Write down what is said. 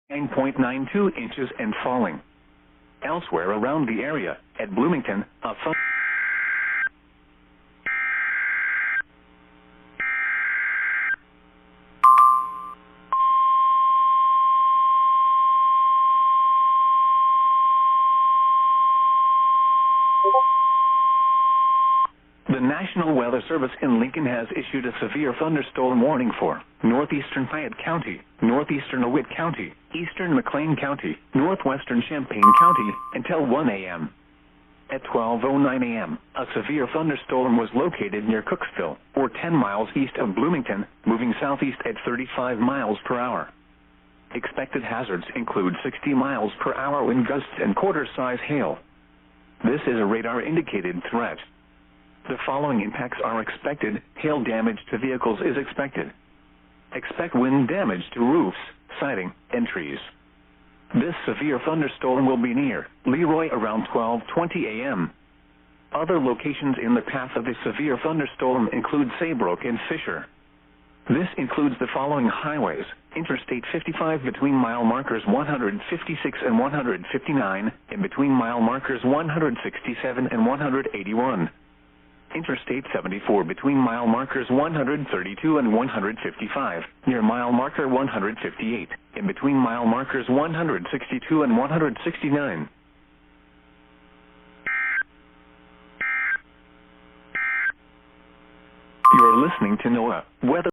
9.92 inches and falling. Elsewhere around the area, at Bloomington, a The National Weather Service in Lincoln has issued a severe thunderstorm warning for northeastern Fayette County, northeastern DeWitt County, eastern McLean County, northwestern Champaign County, until 1 a.m. At 12:09 a.m., a severe thunderstorm was located near Cooksville, or 10 miles east of Bloomington, moving southeast at 35 miles per hour. Expected hazards include 60 miles per hour wind gusts and quarter-size hail. This is a radar-indicated threat. The following impacts are expected. Hail damage to vehicles is expected. Expect wind damage to roofs, siding, and trees. This severe thunderstorm will be near Leroy around 12:20 a.m. Other locations in the path of the severe thunderstorm include Saybrook and Fisher. This includes the following highways: Interstate 55 between mile markers 156 and 159, and between mile markers 167 and 181. Interstate 74 between mile markers 132 and 155, near mile marker 158, and between mile markers 162 and 169. You are listening to NOAA Weather.